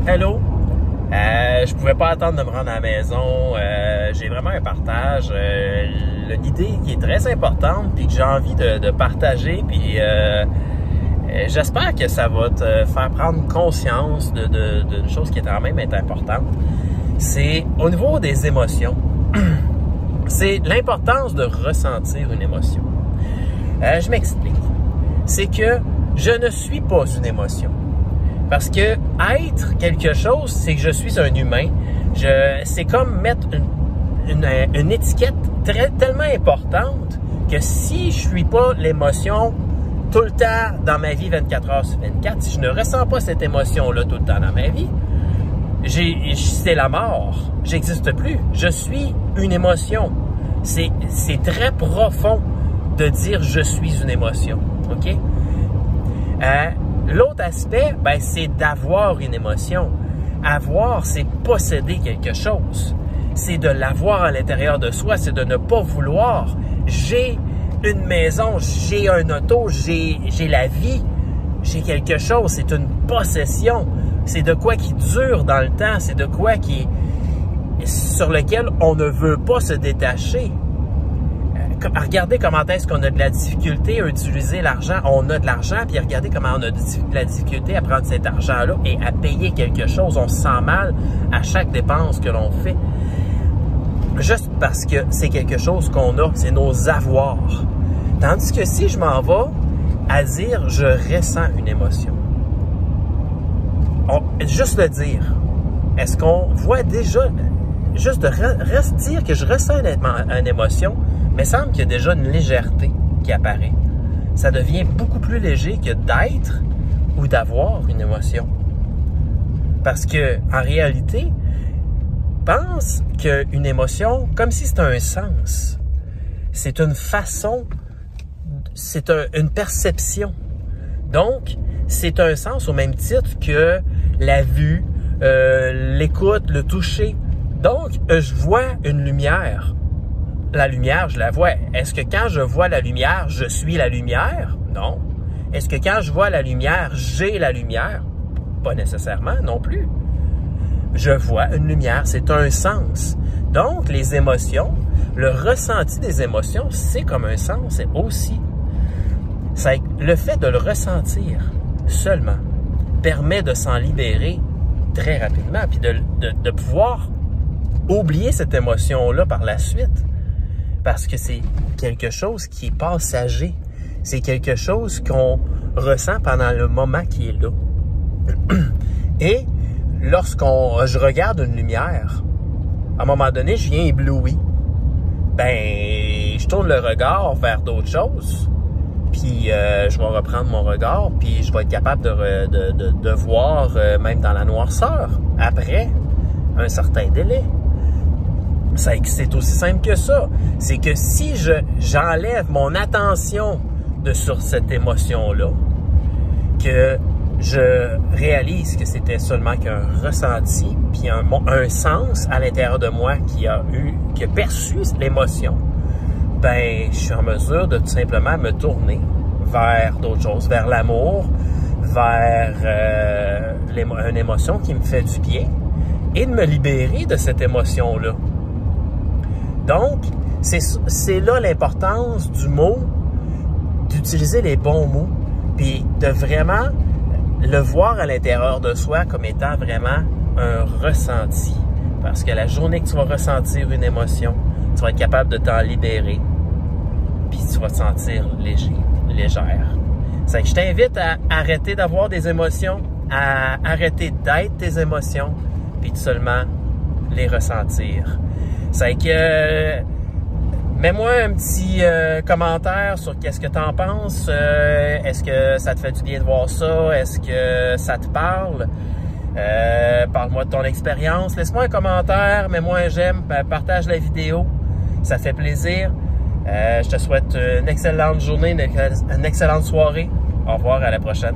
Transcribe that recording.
Hello! Je pouvais pas attendre de me rendre à la maison. J'ai vraiment un partage. Une idée qui est très importante puis que j'ai envie de partager. Puis j'espère que ça va te faire prendre conscience d'une chose qui est quand même importante. C'est au niveau des émotions. C'est l'importance de ressentir une émotion. Je m'explique. C'est que je ne suis pas une émotion. Parce que être quelque chose, c'est que je suis un humain. C'est comme mettre une étiquette tellement importante que si je suis pas l'émotion tout le temps dans ma vie 24 heures sur 24, si je ne ressens pas cette émotion-là tout le temps dans ma vie, c'est la mort. J'existe plus. Je suis une émotion. C'est très profond de dire je suis une émotion. OK? L'autre aspect, c'est d'avoir une émotion. Avoir, c'est posséder quelque chose. C'est de l'avoir à l'intérieur de soi, c'est de ne pas vouloir. J'ai une maison, j'ai un auto, j'ai la vie, j'ai quelque chose, c'est une possession. C'est de quoi qui dure dans le temps, c'est de quoi sur lequel on ne veut pas se détacher. Regardez comment est-ce qu'on a de la difficulté à utiliser l'argent. On a de l'argent, puis regardez comment on a de la difficulté à prendre cet argent-là et à payer quelque chose. On se sent mal à chaque dépense que l'on fait. Juste parce que c'est quelque chose qu'on a, c'est nos avoirs. Tandis que si je m'en vais à dire « je ressens une émotion », juste le dire, est-ce qu'on voit déjà, juste de dire que je ressens une émotion, mais il semble qu'il y a déjà une légèreté qui apparaît. Ça devient beaucoup plus léger que d'être ou d'avoir une émotion. Parce que, en réalité, pense qu'une émotion, comme si c'était un sens, c'est une façon, c'est une perception. Donc, c'est un sens au même titre que la vue, l'écoute, le toucher. Donc, je vois une lumière. La lumière, je la vois. Est-ce que quand je vois la lumière, je suis la lumière? Non. Est-ce que quand je vois la lumière, j'ai la lumière? Pas nécessairement non plus. Je vois une lumière, c'est un sens. Donc, les émotions, le ressenti des émotions, c'est comme un sens aussi. Le fait de le ressentir seulement permet de s'en libérer très rapidement, puis de pouvoir oublier cette émotion-là par la suite. Parce que c'est quelque chose qui est passager. C'est quelque chose qu'on ressent pendant le moment qui est là. Et je regarde une lumière, à un moment donné, je viens ébloui. Je tourne le regard vers d'autres choses, puis je vais reprendre mon regard, puis je vais être capable de voir, même dans la noirceur, après un certain délai. C'est aussi simple que ça. C'est que si j'enlève mon attention sur cette émotion-là, que je réalise que c'était seulement qu'un ressenti, puis un sens à l'intérieur de moi qui a perçu l'émotion, je suis en mesure de tout simplement me tourner vers d'autres choses, vers l'amour, vers une émotion qui me fait du bien, et de me libérer de cette émotion-là. Donc, c'est là l'importance du mot, d'utiliser les bons mots, puis de vraiment le voir à l'intérieur de soi comme étant vraiment un ressenti. Parce que la journée que tu vas ressentir une émotion, tu vas être capable de t'en libérer, puis tu vas te sentir légère. C'est que je t'invite à arrêter d'avoir des émotions, à arrêter d'être tes émotions, puis de seulement les ressentir. C'est que mets-moi un petit commentaire sur qu'est-ce que tu en penses. Est-ce que ça te fait du bien de voir ça? Est-ce que ça te parle? Parle-moi de ton expérience. Laisse-moi un commentaire, mets-moi un j'aime, partage la vidéo. Ça fait plaisir. Je te souhaite une excellente journée, une excellente soirée. Au revoir, à la prochaine.